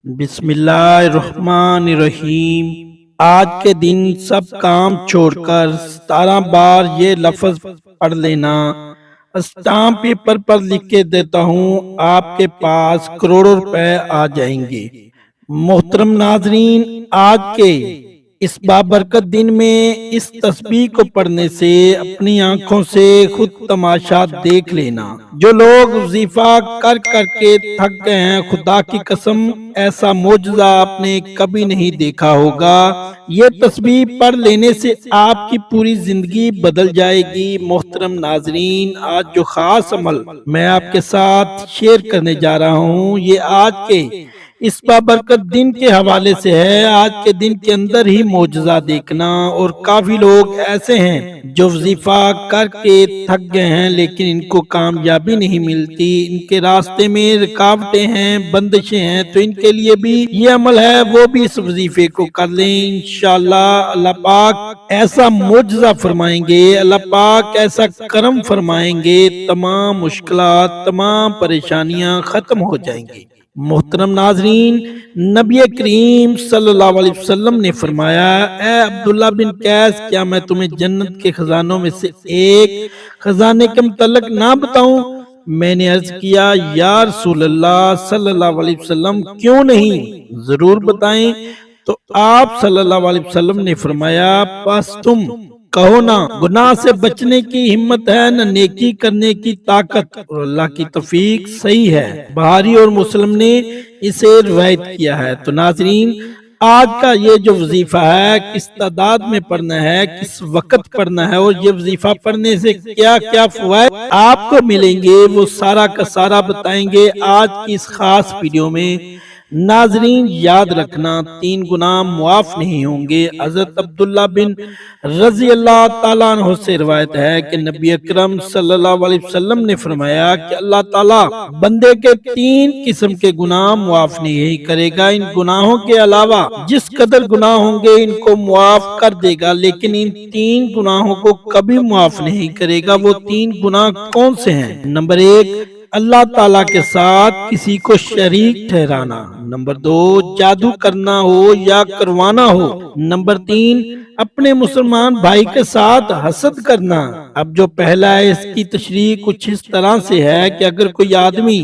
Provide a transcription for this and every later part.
بسم اللہ الرحمن الرحیم۔ آج کے دن سب کام چھوڑ کر 17 بار یہ لفظ پڑھ لینا۔ اسٹامپ پیپر پر لکھ کے دیتا ہوں، آپ کے پاس کروڑوں روپے آ جائیں گے۔ محترم ناظرین، آج کے اس بابرکت دن میں اس تسبیح کو پڑھنے سے اپنی آنکھوں سے خود تماشا دیکھ لینا۔ جو لوگ وظیفہ کر کر کے تھک گئے ہیں، خدا کی قسم ایسا معجزہ آپ نے کبھی نہیں دیکھا ہوگا۔ یہ تسبیح پڑھ لینے سے آپ کی پوری زندگی بدل جائے گی۔ محترم ناظرین، آج جو خاص عمل میں آپ کے ساتھ شیئر کرنے جا رہا ہوں، یہ آج کے اس بابرکت دن کے حوالے سے ہے۔ آج کے دن کے اندر ہی معجزہ دیکھنا، اور کافی لوگ ایسے ہیں جو وظیفہ کر کے تھک گئے ہیں لیکن ان کو کامیابی نہیں ملتی، ان کے راستے میں رکاوٹیں ہیں، بندشیں ہیں، تو ان کے لیے بھی یہ عمل ہے، وہ بھی اس وظیفے کو کر لیں۔ انشاءاللہ اللہ پاک ایسا معجزہ فرمائیں گے، اللہ پاک ایسا کرم فرمائیں گے، تمام مشکلات، تمام پریشانیاں ختم ہو جائیں گی۔ محترم ناظرین، نبی کریم صلی اللہ علیہ وسلم نے فرمایا، اے عبداللہ بن قیس، کیا میں تمہیں جنت کے خزانوں میں سے ایک خزانے کے متعلق نہ بتاؤں؟ میں نے عرض کیا، یا رسول اللہ صلی اللہ علیہ وسلم، کیوں نہیں، ضرور بتائیں۔ تو آپ صلی اللہ علیہ وسلم نے فرمایا، پس تم کہو نا گناہ سے بچنے کی ہمت ہے، نہ نیکی کرنے کی طاقت، اور اللہ کی توفیق صحیح ہے۔ بخاری اور مسلم نے اسے روایت کیا ہے۔ تو ناظرین، آج کا یہ جو وظیفہ ہے، کس تعداد میں پڑھنا ہے، کس وقت پڑھنا ہے، اور یہ وظیفہ پڑھنے سے کیا کیا فوائد آپ کو ملیں گے، وہ سارا کا سارا بتائیں گے آج کی اس خاص ویڈیو میں۔ ناظرین، یاد رکھنا، 3 گناہ معاف نہیں ہوں گے۔ حضرت عبداللہ بن رضی اللہ تعالیٰ عنہ سے روایت ہے کہ نبی اکرم صلی اللہ علیہ وسلم نے فرمایا کہ اللہ تعالیٰ بندے کے 3 قسم کے گناہ معاف نہیں کرے گا۔ ان گناہوں کے علاوہ جس قدر گناہ ہوں گے ان کو معاف کر دے گا، لیکن ان 3 گناہوں کو کبھی معاف نہیں کرے گا۔ وہ 3 گناہ کون سے ہیں؟ نمبر 1، اللہ تعالیٰ کے ساتھ کسی کو شریک ٹھہرانا۔ نمبر 2، جادو کرنا ہو یا کروانا ہو۔ نمبر 3، اپنے مسلمان بھائی کے ساتھ حسد کرنا۔ اب جو پہلا ہے، اس کی تشریح کچھ اس طرح سے ہے کہ اگر کوئی آدمی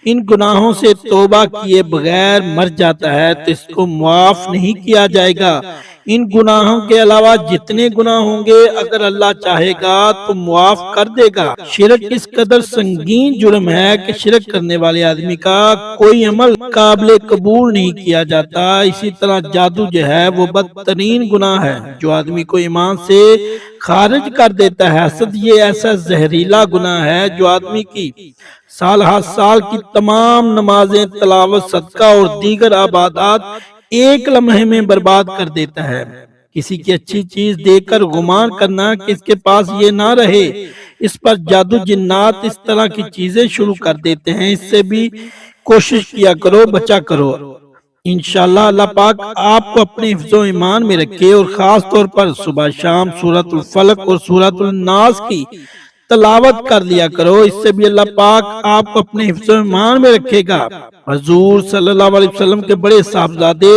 ان گناہوں سے توبہ کیے بغیر مر جاتا ہے تو اس کو معاف نہیں کیا جائے گا۔ ان گناہوں کے علاوہ جتنے گناہ ہوں گے، اگر اللہ چاہے گا تو معاف کر دے گا۔ شرک اس قدر سنگین جرم ہے کہ شرک کرنے والے آدمی کا کوئی عمل قابل قبول نہیں کیا جاتا۔ اسی طرح جادو جو ہے وہ بدترین گناہ ہے جو آدمی کو ایمان سے خارج کر دیتا ہے۔ حسد یہ ایسا زہریلا گناہ ہے جو آدمی کی سال ہر سال کی تمام نمازیں، تلاوت، صدقہ اور دیگر عبادات ایک لمحے میں برباد کر دیتا ہے۔ کسی کی اچھی چیز دیکھ کر گمان کرنا کہ اس کے پاس یہ نہ رہے، اس پر جادو، جنات، اس طرح کی چیزیں شروع کر دیتے ہیں۔ اس سے بھی کوشش کیا کرو، بچا کرو۔ انشاءاللہ اللہ پاک آپ کو اپنے حفظ و ایمان میں رکھے، اور خاص طور پر صبح شام سورۃ الفلق اور سورۃ الناس کی تلاوت کر لیا کرو، اس سے بھی اللہ پاک آپ کو اپنے حفظ و ایمان میں رکھے گا۔ حضور صلی اللہ علیہ وسلم کے بڑے صاحبزادے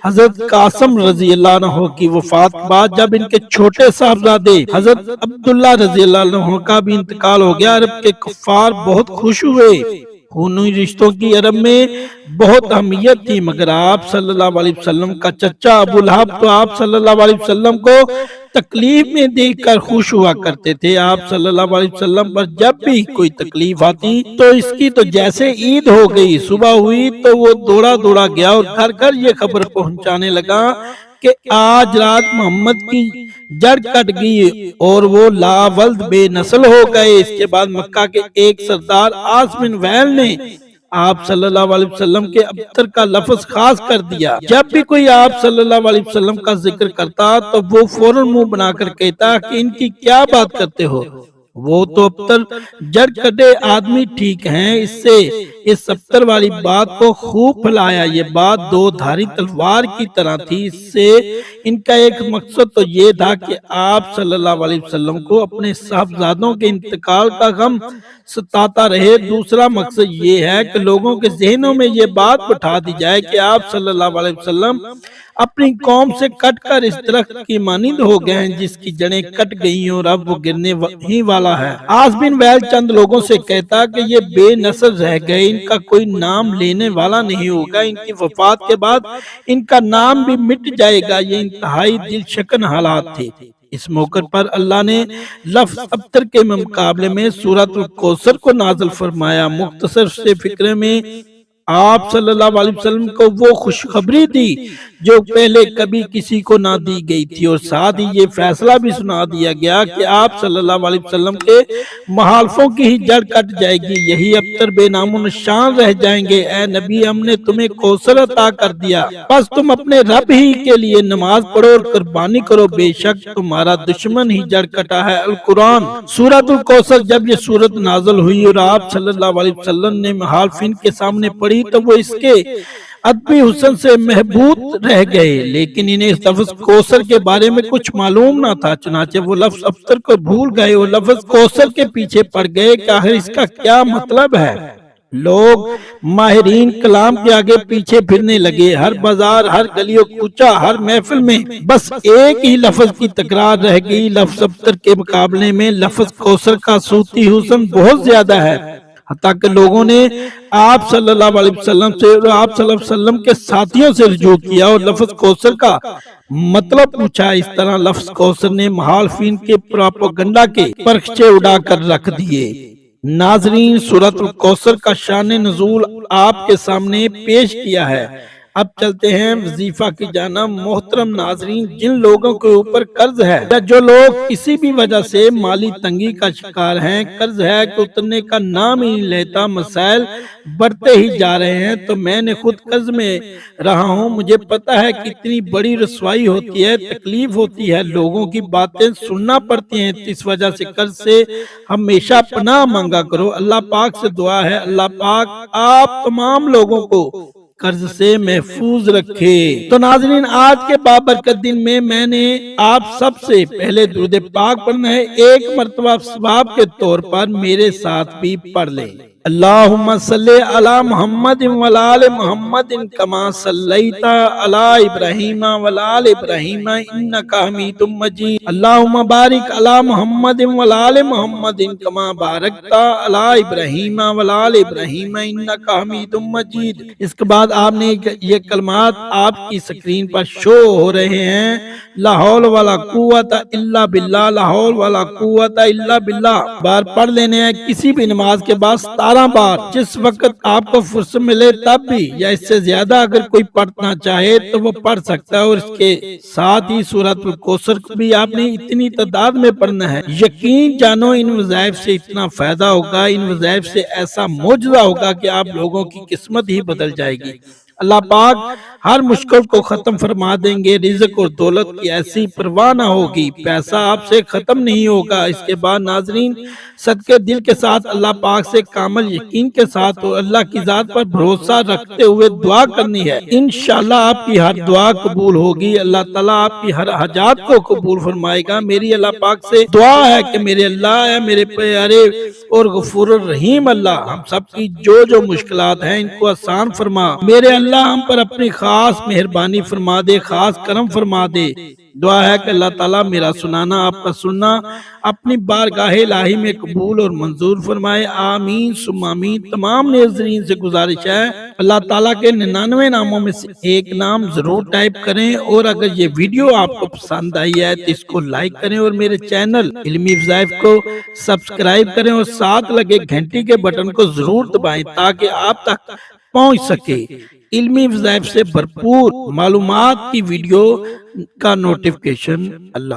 حضرت قاسم رضی اللہ عنہ کی وفات کے بعد جب ان کے چھوٹے صاحبزادے حضرت عبداللہ رضی اللہ عنہ کا بھی انتقال ہو گیا، عرب کے کفار بہت خوش ہوئے۔ خونی رشتوں کی عرب میں بہت اہمیت تھی، مگر آپ صلی اللہ علیہ وسلم کا چچا ابو لہب تو آپ صلی اللہ علیہ وسلم کو تکلیف میں دیکھ کر خوش ہوا کرتے تھے۔ آپ صلی اللہ علیہ وسلم پر جب بھی کوئی تکلیف آتی تو اس کی تو جیسے عید ہو گئی، صبح ہوئی تو وہ دوڑا دوڑا گیا اور گھر گھر یہ خبر پہنچانے لگا کہ آج رات محمد کی جڑ کٹ گئی اور وہ لا ولد بے نسل ہو گئے۔ اس کے بعد مکہ کے ایک سردار عاص بن وائل نے آپ صلی اللہ علیہ وسلم کے ابتر کا لفظ خاص کر دیا۔ جب بھی کوئی آپ صلی اللہ علیہ وسلم کا ذکر کرتا تو وہ فوراً منہ بنا کر کہتا کہ ان کی کیا بات کرتے ہو، وہ تو ابتر جڑ کٹے آدمی ٹھیک ہیں، اس سے اس ابتر والی بات کو خوب پھیلایا۔ یہ بات دو دھاری تلوار کی طرح تھی۔ اس سے ان کا ایک مقصد تو یہ تھا کہ آپ صلی اللہ علیہ وسلم کو اپنے صاحبزادوں کے انتقال کا غم ستاتا رہے۔ دوسرا مقصد یہ ہے کہ لوگوں کے ذہنوں میں یہ بات بٹھا دی جائے کہ آپ صلی اللہ علیہ وسلم اپنی قوم سے کٹ کر اس درخت کی مانند ہو گئے ہیں جس کی جڑیں کٹ گئی اور اب وہ گرنے ہی والا ہے۔ عاص بن وائل چند لوگوں سے کہتا کہ یہ بے نسل رہ گئے، ان کا کوئی نام لینے والا نہیں ہوگا، ان کی وفات کے بعد ان کا نام بھی مٹ جائے گا۔ یہ انتہائی دل شکن حالات تھے۔ اس موقع پر اللہ نے لفظ ابتر کے مقابلے میں سورۃ الکوثر کو نازل فرمایا۔ مختصر سے فکرے میں آپ صلی اللہ علیہ وسلم کو وہ خوشخبری دی جو پہلے کبھی کسی کو نہ دی گئی تھی، اور ساتھ ہی یہ فیصلہ بھی سنا دیا گیا کہ آپ صلی اللہ علیہ وسلم کے مخالفوں کی ہی جڑ کٹ جائے گی، یہی ابتر بے نام و نشان رہ جائیں گے۔ اے نبی، ہم نے تمہیں کوثر عطا کر دیا، بس تم اپنے رب ہی کے لیے نماز پڑھو اور قربانی کرو، بے شک تمہارا دشمن ہی جڑ کٹا ہے۔ القرآن سورۃ الکوثر جب یہ سورت نازل ہوئی اور آپ صلی اللہ علیہ وسلم نے مخالفین کے سامنے پڑھی تو وہ اس کے ادبی حسن سے محبوط رہ گئے، لیکن انہیں اس لفظ کوثر کے بارے میں کچھ معلوم نہ تھا، چنانچہ وہ لفظ ابتر کو بھول گئے اور لفظ کوثر کے پیچھے پڑ گئے کہ آخر اس کا کیا مطلب ہے۔ لوگ ماہرین کلام کے آگے پیچھے پھرنے لگے، ہر بازار، ہر گلی و کوچہ، ہر محفل میں بس ایک ہی لفظ کی تکرار رہ گئی۔ لفظ ابتر کے مقابلے میں لفظ کوثر کا صوتی حسن بہت زیادہ ہے، حتیٰ کہ لوگوں نے آپ صلی اللہ علیہ وسلم سے اور آپ صلی اللہ علیہ وسلم کے ساتھیوں سے رجوع کیا اور لفظ کوثر کا مطلب پوچھا۔ اس طرح لفظ کوثر نے مخالفین کے پروپیگنڈا کے پرخچے اڑا کر رکھ دیے۔ ناظرین، سورۃ الکوثر کا شان نزول آپ کے سامنے پیش کیا ہے۔ اب چلتے ہیں وظیفہ کی جانب۔ محترم ناظرین، جن لوگوں کے اوپر قرض ہے یا جو لوگ کسی بھی وجہ سے مالی تنگی کا شکار ہیں، قرض ہے کہ اترنے کا نام ہی نہیں لیتا، مسائل بڑھتے ہی جا رہے ہیں، تو میں نے خود قرض میں رہا ہوں، مجھے پتا ہے کہ اتنی بڑی رسوائی ہوتی ہے، تکلیف ہوتی ہے، لوگوں کی باتیں سننا پڑتی ہیں، اس وجہ سے قرض سے ہمیشہ پناہ مانگا کرو۔ اللہ پاک سے دعا ہے اللہ پاک آپ تمام لوگوں کو قرض سے محفوظ رکھے۔ تو ناظرین، آج کے بابرکت دن میں نے آپ سب سے پہلے درود پاک پڑھنا ہے، ایک مرتبہ ثواب کے طور پر میرے ساتھ بھی پڑھ لیں۔ اللہم صلی علی محمد وعلی آل محمد کما صلیت علی ابراہیم وعلی آل ابراہیم انک حمید مجید۔ اللہم بارک علی محمد وعلی آل محمد کما بارکت علی ابراہیم وعلی آل ابراہیم انک حمید مجید۔ اس کے بعد آپ نے یہ کلمات آپ کی سکرین پر شو ہو رہے ہیں، لا حول ولا قوت الا باللہ، لا حول ولا قوت الا باللہ بار پڑھ لینے ہیں کسی بھی نماز کے بعد 17 بار، جس وقت آپ کو فرصت ملے تب بھی، یا اس سے زیادہ اگر کوئی پڑھنا چاہے تو وہ پڑھ سکتا ہے، اور اس کے ساتھ ہی سورۃ الکوثر کو بھی آپ نے اتنی تعداد میں پڑھنا ہے۔ یقین جانو ان وظائف سے اتنا فائدہ ہوگا، ان وظائف سے ایسا معجزہ ہوگا کہ آپ لوگوں کی قسمت ہی بدل جائے گی۔ اللہ پاک ہر مشکل کو ختم فرما دیں گے، رزق اور دولت کی ایسی پرواہ نہ ہوگی، پیسہ آپ سے ختم نہیں ہوگا۔ اس کے بعد ناظرین، صدقے دل کے ساتھ اللہ پاک سے کامل یقین کے ساتھ اور اللہ کی ذات پر بھروسہ رکھتے ہوئے دعا کرنی ہے، انشاءاللہ آپ کی ہر دعا قبول ہوگی، اللہ تعالیٰ آپ کی ہر حاجات کو قبول فرمائے گا۔ میری اللہ پاک سے دعا ہے کہ میرے اللہ ہے، میرے پیارے اور غفور الرحیم اللہ، ہم سب کی جو مشکلات ہیں ان کو آسان فرما، میرے اللہ ہم پر اپنی خاص مہربانی فرما دے، خاص کرم فرما دے۔ دعا ہے کہ اللہ تعالیٰ میرا سنانا، آپ کا سننا اپنی بارگاہ الہی میں قبول اور منظور فرمائے، آمین ثم آمین۔ تمام ناظرین سے گزارش ہے اللہ تعالیٰ کے 99 ناموں میں سے ایک نام ضرور ٹائپ کریں، اور اگر یہ ویڈیو آپ کو پسند آئی ہے تو اس کو لائک کریں اور میرے چینل علمی وظائف کو سبسکرائب کریں اور ساتھ لگے گھنٹی کے بٹن کو ضرور دبائیں تاکہ آپ تک پہنچ سکے علمی وظائف سے بھرپور معلومات کی ویڈیو کا نوٹیفیکیشن۔ اللہ